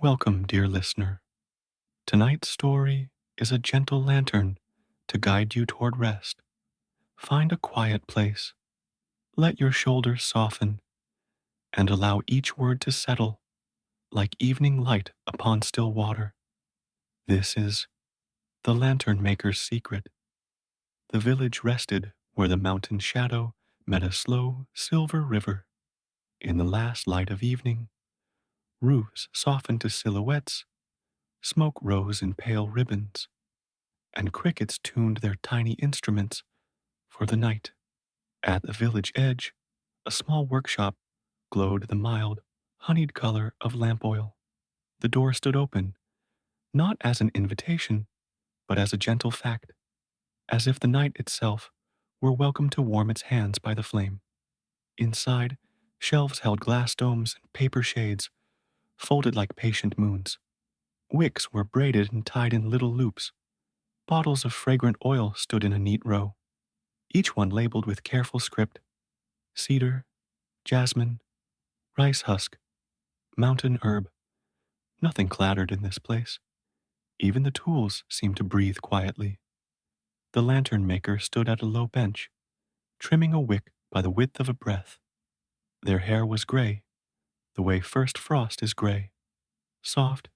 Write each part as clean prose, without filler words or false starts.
Welcome, dear listener. Tonight's story is a gentle lantern to guide you toward rest. Find a quiet place, let your shoulders soften, and allow each word to settle like evening light upon still water. This is the Lantern Maker's Secret. The village rested where the mountain shadow met a slow silver river. In the last light of evening, roofs softened to silhouettes, smoke rose in pale ribbons, and crickets tuned their tiny instruments for the night. At the village edge, a small workshop glowed the mild, honeyed color of lamp oil. The door stood open, not as an invitation, but as a gentle fact, as if the night itself were welcome to warm its hands by the flame. Inside, shelves held glass domes and paper shades, folded like patient moons. Wicks were braided and tied in little loops. Bottles of fragrant oil stood in a neat row, each one labeled with careful script: cedar, jasmine, rice husk, mountain herb. Nothing clattered in this place. Even the tools seemed to breathe quietly. The lantern maker stood at a low bench, trimming a wick by the width of a breath. Their hair was gray, the way first frost is gray, soft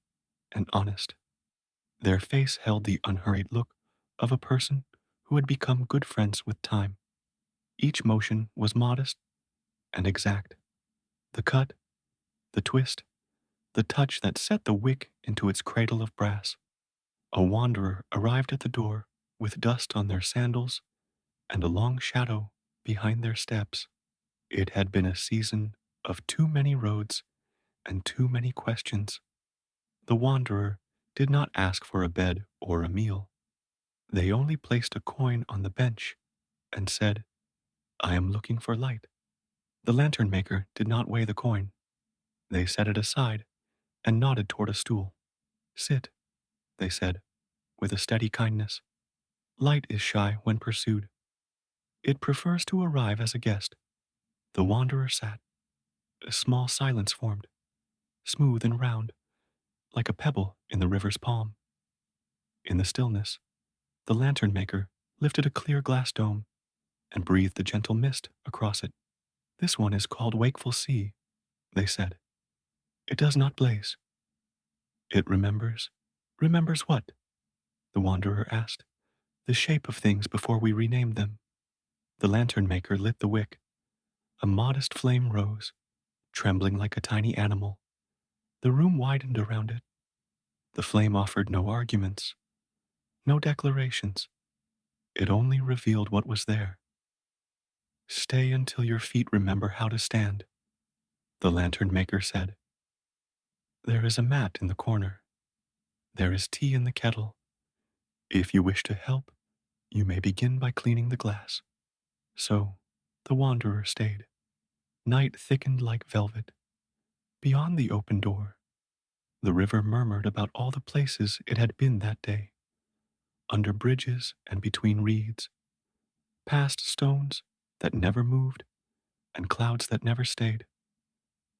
and honest. Their face held the unhurried look of a person who had become good friends with time. Each motion was modest and exact. The cut, the twist, the touch that set the wick into its cradle of brass. A wanderer arrived at the door with dust on their sandals and a long shadow behind their steps. It had been a season of too many roads and too many questions. The wanderer did not ask for a bed or a meal. They only placed a coin on the bench and said, "I am looking for light." The lantern maker did not weigh the coin. They set it aside and nodded toward a stool. "Sit," they said, with a steady kindness. "Light is shy when pursued. It prefers to arrive as a guest." The wanderer sat. A small silence formed, smooth and round, like a pebble in the river's palm. In the stillness, the lantern maker lifted a clear glass dome and breathed a gentle mist across it. "This one is called Wakeful Sea," they said. "It does not blaze. It remembers." "Remembers what?" the wanderer asked. "The shape of things before we renamed them." The lantern maker lit the wick. A modest flame rose, trembling like a tiny animal. The room widened around it. The flame offered no arguments, no declarations. It only revealed what was there. "Stay until your feet remember how to stand," the lantern maker said. "There is a mat in the corner. There is tea in the kettle. If you wish to help, you may begin by cleaning the glass." So the wanderer stayed. Night thickened like velvet. Beyond the open door, the river murmured about all the places it had been that day, under bridges and between reeds, past stones that never moved and clouds that never stayed.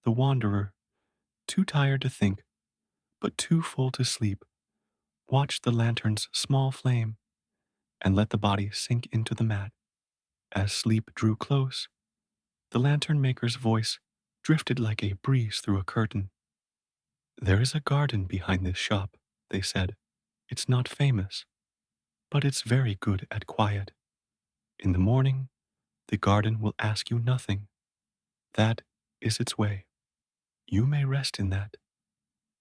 The wanderer, too tired to think, but too full to sleep, watched the lantern's small flame and let the body sink into the mat. As sleep drew close, the lantern maker's voice drifted like a breeze through a curtain. "There is a garden behind this shop," they said. "It's not famous, but it's very good at quiet. In the morning, the garden will ask you nothing. That is its way. You may rest in that."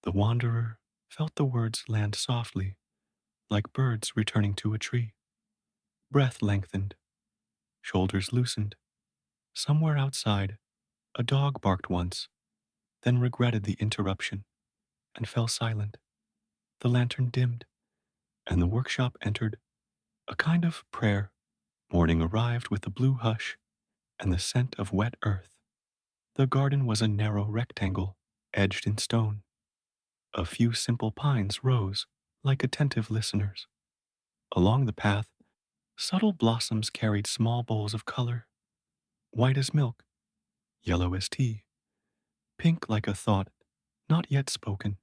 The wanderer felt the words land softly, like birds returning to a tree. Breath lengthened, shoulders loosened. Somewhere outside, a dog barked once, then regretted the interruption and fell silent. The lantern dimmed, and the workshop entered a kind of prayer. Morning arrived with the blue hush and the scent of wet earth. The garden was a narrow rectangle, edged in stone. A few simple pines rose like attentive listeners. Along the path, subtle blossoms carried small bowls of color, white as milk, yellow as tea, pink like a thought not yet spoken.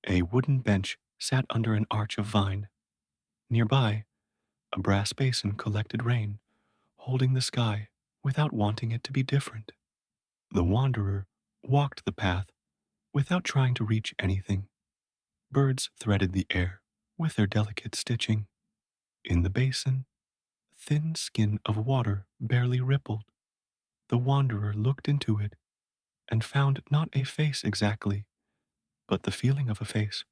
A wooden bench sat under an arch of vine. Nearby, a brass basin collected rain, holding the sky without wanting it to be different. The wanderer walked the path without trying to reach anything. Birds threaded the air with their delicate stitching. In the basin, a thin skin of water barely rippled. The wanderer looked into it and found not a face exactly, but the feeling of a face.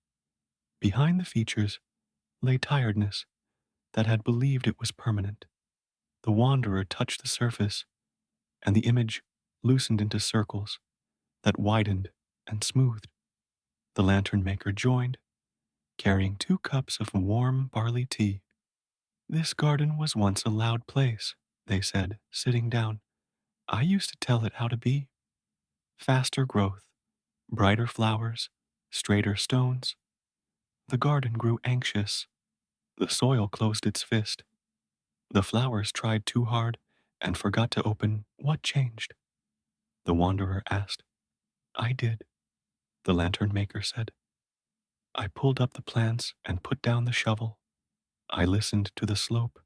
Behind the features lay tiredness that had believed it was permanent. The wanderer touched the surface, and the image loosened into circles that widened and smoothed. The lantern maker joined, carrying 2 cups of warm barley tea. This garden was once a loud place, they said, sitting down. I used to tell it how to be. Faster growth, brighter flowers, straighter stones. The garden grew anxious. The soil closed its fist. The flowers tried too hard and forgot to open. What changed? The wanderer asked. I did, the lantern maker said. I pulled up the plants and put down the shovel. I listened to the slope,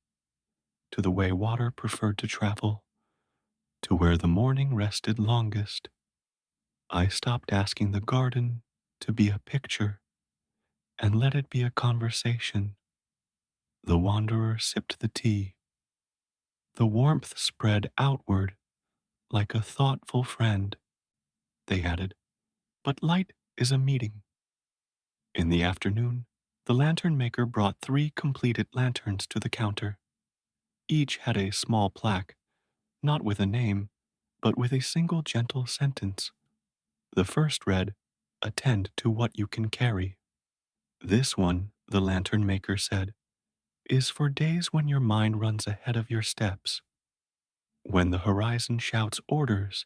to the way water preferred to travel, to where the morning rested longest. I stopped asking the garden to be a picture and let it be a conversation. The wanderer sipped the tea. The warmth spread outward like a thoughtful friend, they added. But light is a meeting. In the afternoon, the lantern maker brought 3 completed lanterns to the counter. Each had a small plaque, not with a name, but with a single gentle sentence. The first read, Attend to what you can carry. This one, the lantern maker said, is for days when your mind runs ahead of your steps. When the horizon shouts orders,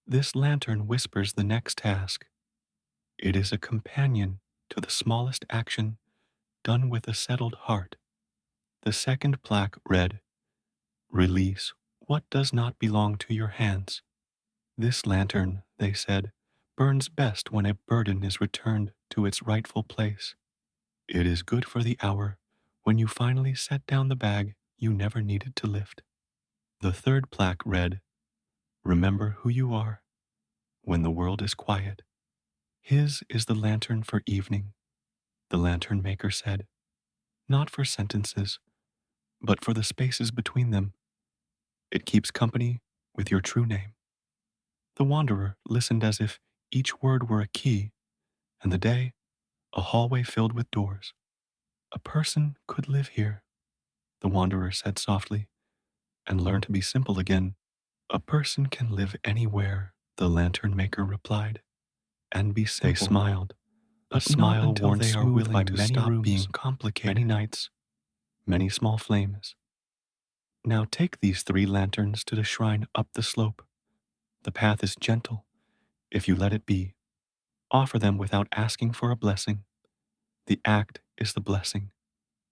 this lantern whispers the next task. It is a companion to the smallest action done with a settled heart. The second plaque read, Release what does not belong to your hands. This lantern, they said, burns best when a burden is returned to its rightful place. It is good for the hour when you finally set down the bag you never needed to lift. The third plaque read, Remember who you are when the world is quiet. His is the lantern for evening, the lantern maker said, not for sentences, but for the spaces between them. It keeps company with your true name. The wanderer listened as if each word were a key, and the day, a hallway filled with doors. A person could live here, the wanderer said softly, and learn to be simple again. A person can live anywhere, the lantern maker replied, and be simple. They smiled, but a smile until they are willing to stop being complicated. Many nights, many small flames. Now take these 3 lanterns to the shrine up the slope. The path is gentle, if you let it be. Offer them without asking for a blessing. The act is the blessing.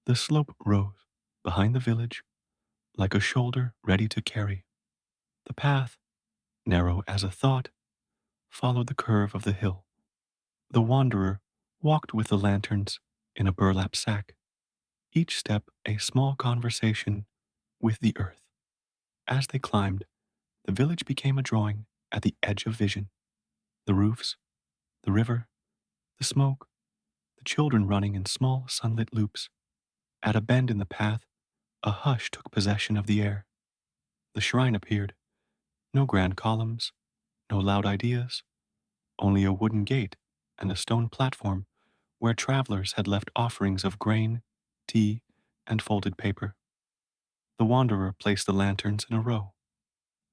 The slope rose behind the village like a shoulder ready to carry. The path, narrow as a thought, followed the curve of the hill. The wanderer walked with the lanterns in a burlap sack, each step a small conversation with the earth. As they climbed, the village became a drawing at the edge of vision. The roofs, the river, the smoke, the children running in small sunlit loops. At a bend in the path, a hush took possession of the air. The shrine appeared. No grand columns, no loud ideas, only a wooden gate and a stone platform where travelers had left offerings of grain, tea, and folded paper. The wanderer placed the lanterns in a row.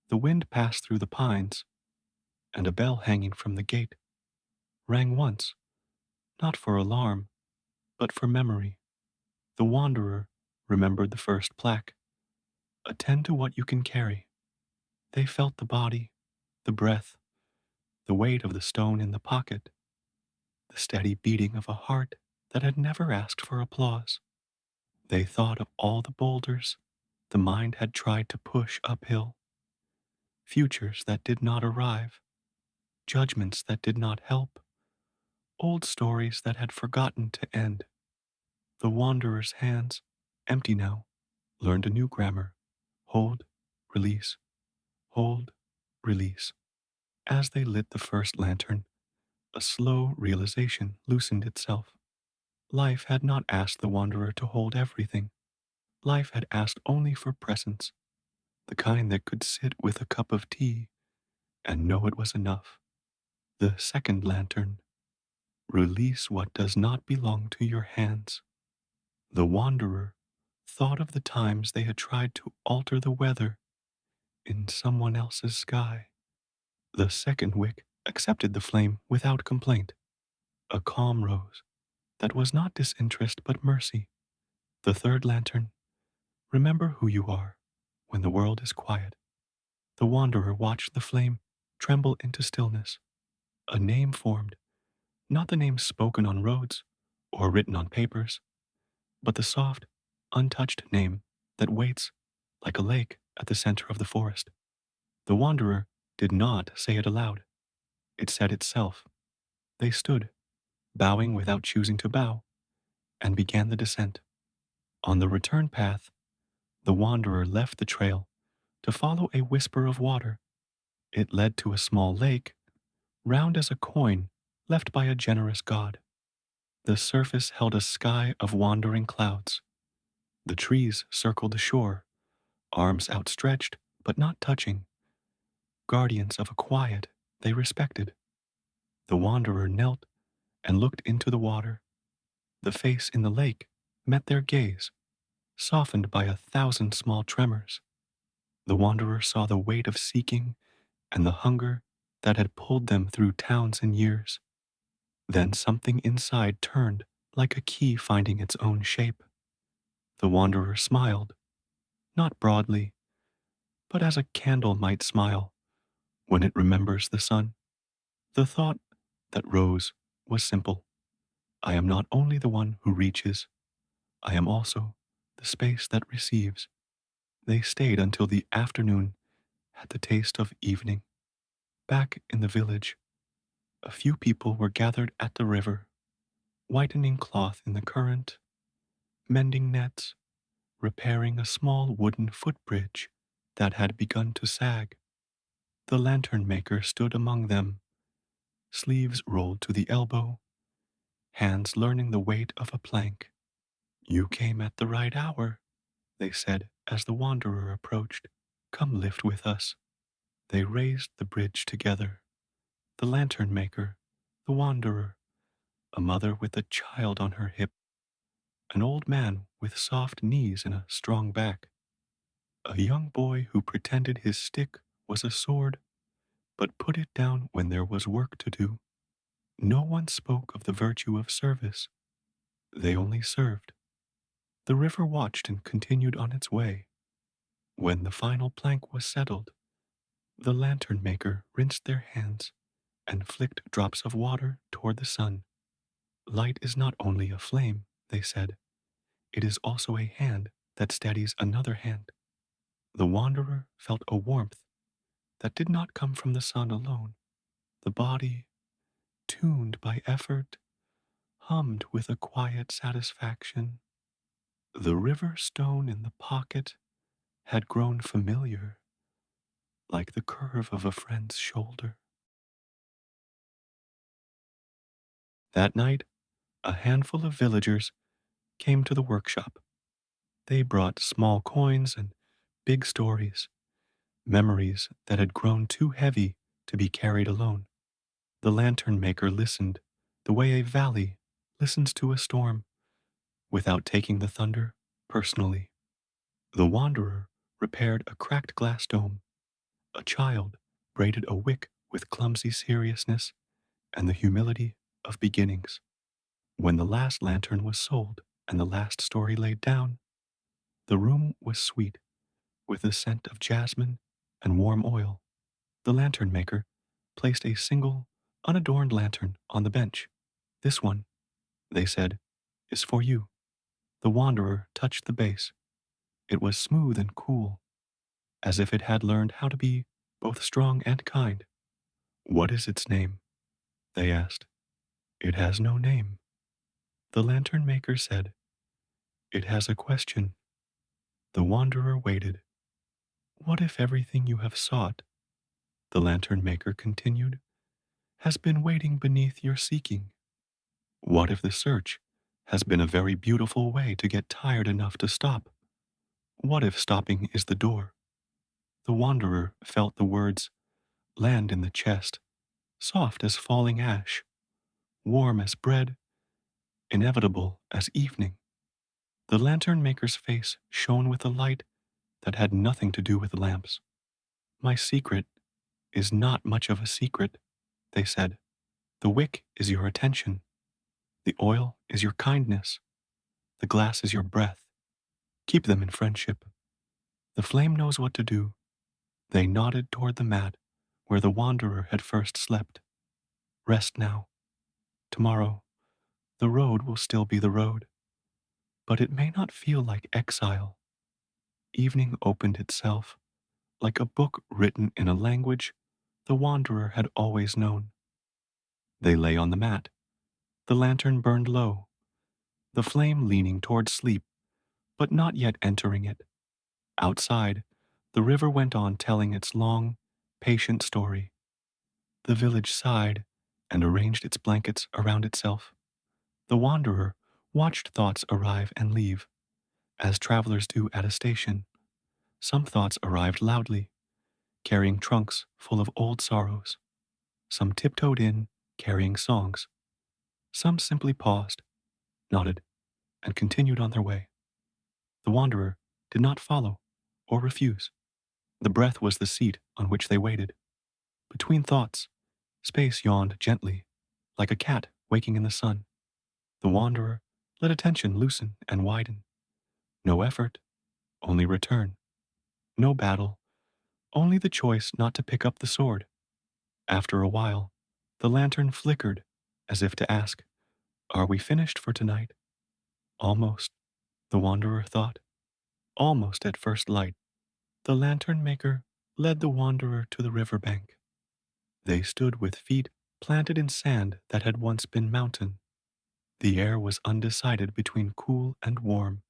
The wind passed through the pines, and a bell hanging from the gate rang once, not for alarm, but for memory. The wanderer remembered the first plaque. Attend to what you can carry. They felt the body, the breath, the weight of the stone in the pocket, the steady beating of a heart that had never asked for applause. They thought of all the boulders the mind had tried to push uphill, futures that did not arrive, judgments that did not help, old stories that had forgotten to end. The wanderer's hands, empty now, learned a new grammar: hold, release, hold, release. As they lit the first lantern, a slow realization loosened itself. Life had not asked the wanderer to hold everything. Life had asked only for presence, the kind that could sit with a cup of tea and know it was enough. The second lantern: release what does not belong to your hands. The wanderer thought of the times they had tried to alter the weather in someone else's sky. The second wick accepted the flame without complaint. A calm rose that was not disinterest but mercy. The third lantern: remember who you are when the world is quiet. The wanderer watched the flame tremble into stillness. A name formed, not the name spoken on roads or written on papers, but the soft, untouched name that waits like a lake at the center of the forest. The wanderer did not say it aloud. It said itself. They stood, bowing without choosing to bow, and began the descent. On the return path, the wanderer left the trail to follow a whisper of water. It led to a small lake, round as a coin left by a generous god. The surface held a sky of wandering clouds. The trees circled the shore, arms outstretched but not touching, guardians of a quiet they respected. The wanderer knelt and looked into the water. The face in the lake met their gaze, softened by 1,000 small tremors. The wanderer saw the weight of seeking and the hunger that had pulled them through towns and years. Then something inside turned like a key finding its own shape. The wanderer smiled, not broadly, but as a candle might smile when it remembers the sun. The thought that rose was simple. I am not only the one who reaches, I am also the space that receives. They stayed until the afternoon had the taste of evening. Back in the village, a few people were gathered at the river, whitening cloth in the current, mending nets, repairing a small wooden footbridge that had begun to sag. The lantern maker stood among them, sleeves rolled to the elbow, hands learning the weight of a plank. You came at the right hour, they said as the wanderer approached. Come lift with us. They raised the bridge together. The lantern maker, the wanderer, a mother with a child on her hip, an old man with soft knees and a strong back, a young boy who pretended his stick was a sword, but put it down when there was work to do. No one spoke of the virtue of service. They only served. The river watched and continued on its way. When the final plank was settled, the lantern maker rinsed their hands and flicked drops of water toward the sun. Light is not only a flame, they said, it is also a hand that steadies another hand. The wanderer felt a warmth that did not come from the sun alone. The body, tuned by effort, hummed with a quiet satisfaction. The river stone in the pocket had grown familiar, like the curve of a friend's shoulder. That night, a handful of villagers came to the workshop. They brought small coins and big stories, memories that had grown too heavy to be carried alone. The lantern maker listened the way a valley listens to a storm, without taking the thunder personally. The wanderer repaired a cracked glass dome. A child braided a wick with clumsy seriousness and the humility of beginnings. When the last lantern was sold and the last story laid down, the room was sweet with the scent of jasmine and warm oil. The lantern maker placed a single, unadorned lantern on the bench. This one, they said, is for you. The wanderer touched the base. It was smooth and cool, as if it had learned how to be both strong and kind. What is its name? They asked. It has no name. The lantern maker said, It has a question. The wanderer waited. What if everything you have sought, the lantern maker continued, has been waiting beneath your seeking? What if the search has been a very beautiful way to get tired enough to stop? What if stopping is the door? The wanderer felt the words land in the chest, soft as falling ash, warm as bread, inevitable as evening. The lantern maker's face shone with a light that had nothing to do with lamps. My secret is not much of a secret, they said. The wick is your attention. The oil is your kindness. The glass is your breath. Keep them in friendship. The flame knows what to do. They nodded toward the mat where the wanderer had first slept. Rest now. Tomorrow, the road will still be the road, but it may not feel like exile. Evening opened itself like a book written in a language the wanderer had always known. They lay on the mat. The lantern burned low, the flame leaning toward sleep, but not yet entering it. Outside, the river went on telling its long, patient story. The village sighed and arranged its blankets around itself. The wanderer watched thoughts arrive and leave, as travelers do at a station. Some thoughts arrived loudly, carrying trunks full of old sorrows. Some tiptoed in, carrying songs. Some simply paused, nodded, and continued on their way. The wanderer did not follow or refuse. The breath was the seat on which they waited. Between thoughts, space yawned gently, like a cat waking in the sun. The wanderer let attention loosen and widen. No effort, only return. No battle, only the choice not to pick up the sword. After a while, the lantern flickered as if to ask, Are we finished for tonight? Almost, the wanderer thought. Almost at first light, the lantern maker led the wanderer to the river bank. They stood with feet planted in sand that had once been mountain. The air was undecided between cool and warm.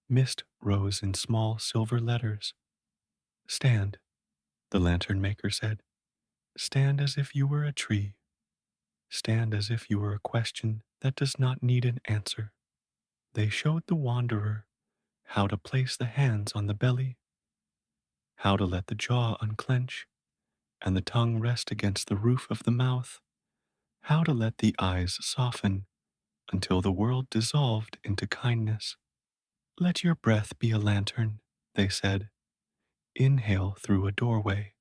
Mist rose in small silver letters. Stand, the lantern maker said. Stand as if you were a tree. Stand as if you were a question that does not need an answer. They showed the wanderer how to place the hands on the belly, how to let the jaw unclench and the tongue rest against the roof of the mouth, how to let the eyes soften until the world dissolved into kindness. Let your breath be a lantern, they said. Inhale through a doorway.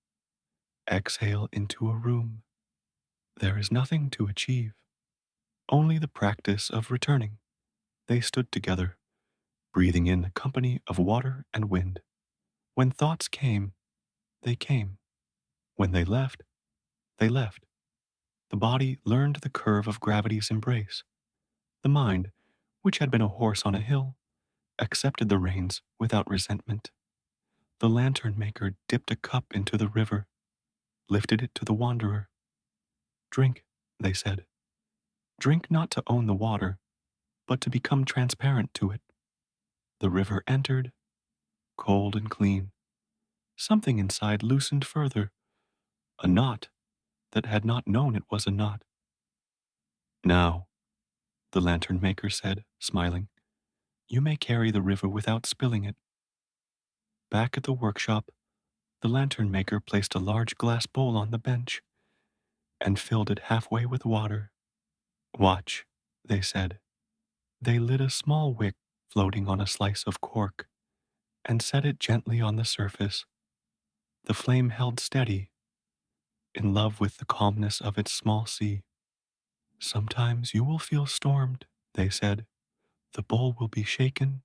Exhale into a room. There is nothing to achieve, only the practice of returning. They stood together, breathing in the company of water and wind. When thoughts came, they came. When they left, they left. The body learned the curve of gravity's embrace. The mind, which had been a horse on a hill, accepted the reins without resentment. The lantern maker dipped a cup into the river, lifted it to the wanderer. Drink, they said. Drink not to own the water, but to become transparent to it. The river entered, cold and clean. Something inside loosened further, a knot that had not known it was a knot. Now, the lantern maker said, smiling, you may carry the river without spilling it. Back at the workshop, the lantern maker placed a large glass bowl on the bench and filled it halfway with water. Watch, they said. They lit a small wick floating on a slice of cork and set it gently on the surface. The flame held steady, in love with the calmness of its small sea. Sometimes you will feel stormed, they said. The bowl will be shaken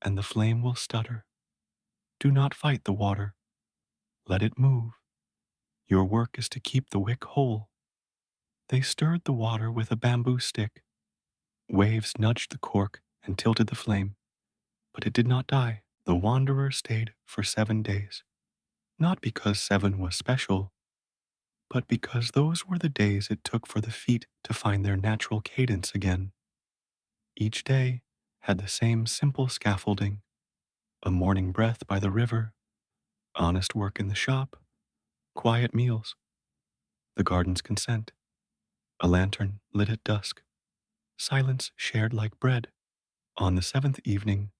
and the flame will stutter. Do not fight the water. Let it move. Your work is to keep the wick whole. They stirred the water with a bamboo stick. Waves nudged the cork and tilted the flame, but it did not die. The wanderer stayed for 7 days, not because 7 was special, but because those were the days it took for the feet to find their natural cadence again. Each day had the same simple scaffolding: a morning breath by the river, honest work in the shop, quiet meals, the garden's consent, a lantern lit at dusk, silence shared like bread. On the seventh evening,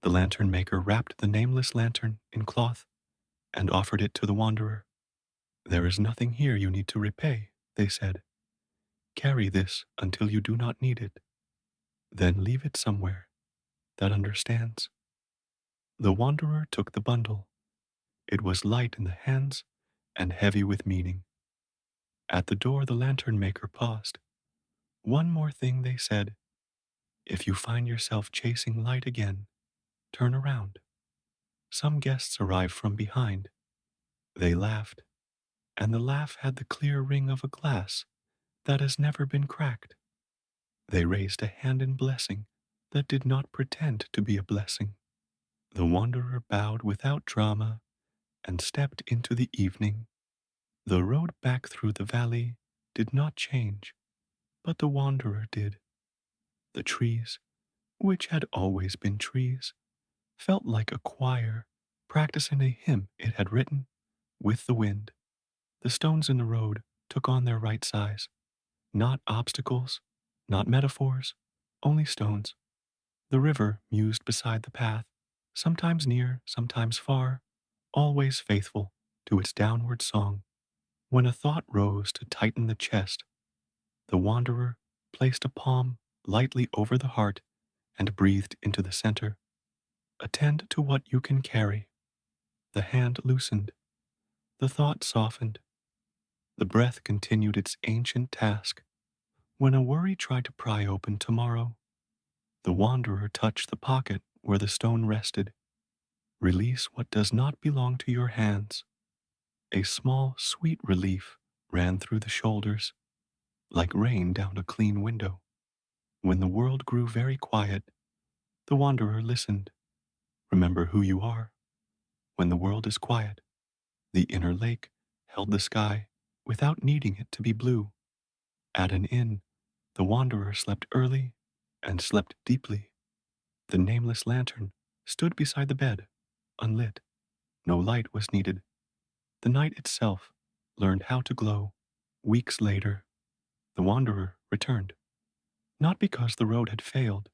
the lantern maker wrapped the nameless lantern in cloth and offered it to the wanderer. "There is nothing here you need to repay," they said. "Carry this until you do not need it. Then leave it somewhere that understands." The wanderer took the bundle. It was light in the hands and heavy with meaning. At the door, the lantern maker paused. "One more thing," they said. "If you find yourself chasing light again, turn around." Some guests arrived from behind. They laughed, and the laugh had the clear ring of a glass that has never been cracked. They raised a hand in blessing that did not pretend to be a blessing. The wanderer bowed without drama and stepped into the evening. The road back through the valley did not change, but the wanderer did. The trees, which had always been trees, felt like a choir practicing a hymn it had written with the wind. The stones in the road took on their right size. Not obstacles, not metaphors, only stones. The river mused beside the path, sometimes near, sometimes far, always faithful to its downward song. When a thought rose to tighten the chest, the wanderer placed a palm lightly over the heart and breathed into the center. "Attend to what you can carry." The hand loosened. The thought softened. The breath continued its ancient task. When a worry tried to pry open tomorrow, the wanderer touched the pocket where the stone rested. "Release what does not belong to your hands." A small, sweet relief ran through the shoulders, like rain down a clean window. When the world grew very quiet, the wanderer listened. "Remember who you are. When the world is quiet." The inner lake held the sky without needing it to be blue. At an inn, the wanderer slept early and slept deeply. The nameless lantern stood beside the bed, unlit. No light was needed. The night itself learned how to glow. Weeks later, the wanderer returned, not because the road had failed,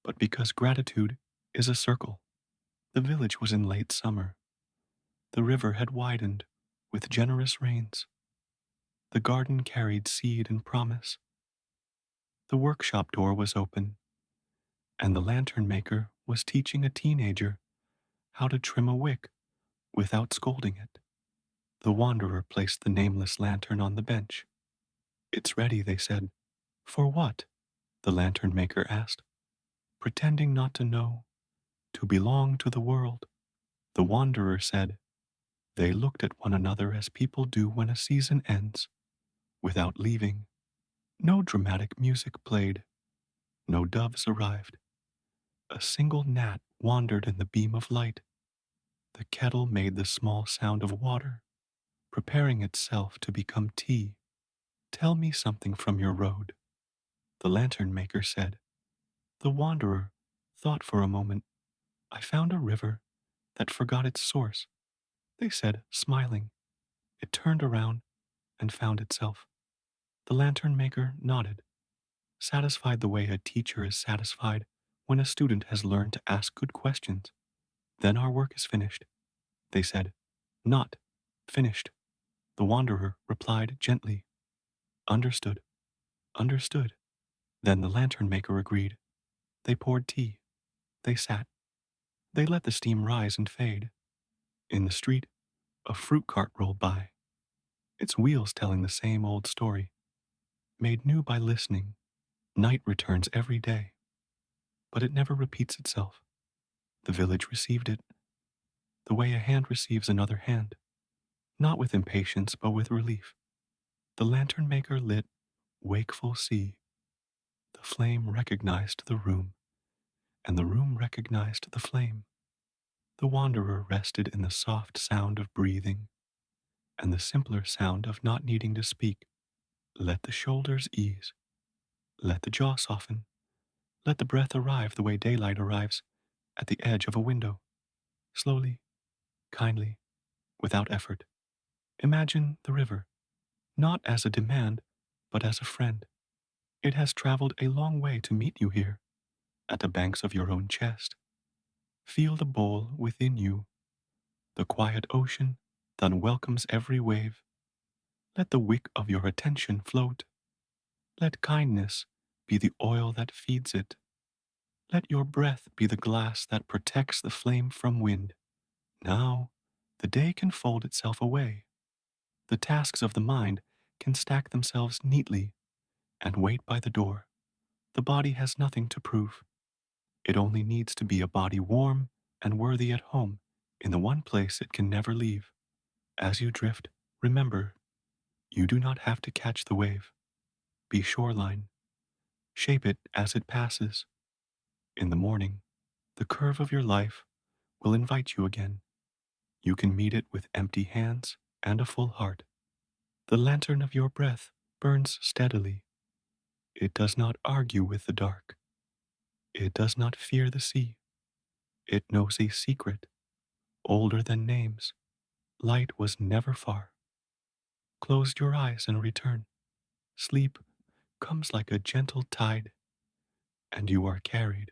but because gratitude is a circle. The village was in late summer. The river had widened with generous rains. The garden carried seed and promise. The workshop door was open, and the lantern maker was teaching a teenager how to trim a wick without scolding it. The wanderer placed the nameless lantern on the bench. "It's ready," they said. "For what?" the lantern maker asked. "Pretending not to know, to belong to the world." The wanderer said. They looked at one another as people do when a season ends, without leaving. No dramatic music played. No doves arrived. A single gnat wandered in the beam of light. The kettle made the small sound of water, preparing itself to become tea. "Tell me something from your road," the lantern maker said. The wanderer thought for a moment. "I found a river that forgot its source," they said, smiling. "It turned around and found itself." The lantern maker nodded, satisfied the way a teacher is satisfied when a student has learned to ask good questions. "Then our work is finished," they said. "Not finished," the wanderer replied gently. "Understood, understood." Then the lantern maker agreed. They poured tea. They sat. They let the steam rise and fade. In the street, a fruit cart rolled by, its wheels telling the same old story, made new by listening. Night returns every day, but it never repeats itself. The village received it, the way a hand receives another hand, not with impatience but with relief. The lantern maker lit wakeful sea. The flame recognized the room, and the room recognized the flame. The wanderer rested in the soft sound of breathing. and the simpler sound of not needing to speak. Let the shoulders ease. Let the jaw soften. Let the breath arrive the way daylight arrives at the edge of a window. Slowly, kindly, without effort. Imagine the river, not as a demand, but as a friend. It has traveled a long way to meet you here, at the banks of your own chest. Feel the bowl within you, the quiet ocean that welcomes every wave. Let the wick of your attention float. Let kindness be the oil that feeds it. Let your breath be the glass that protects the flame from wind. Now, the day can fold itself away. The tasks of the mind can stack themselves neatly and wait by the door. The body has nothing to prove. It only needs to be a body warm and worthy at home in the one place it can never leave. As you drift, remember, you do not have to catch the wave. Be shoreline. Shape it as it passes. In the morning, the curve of your life will invite you again. You can meet it with empty hands and a full heart. The lantern of your breath burns steadily. It does not argue with the dark. It does not fear the sea. It knows a secret, older than names. Light was never far. Close your eyes and return. Sleep comes like a gentle tide, and you are carried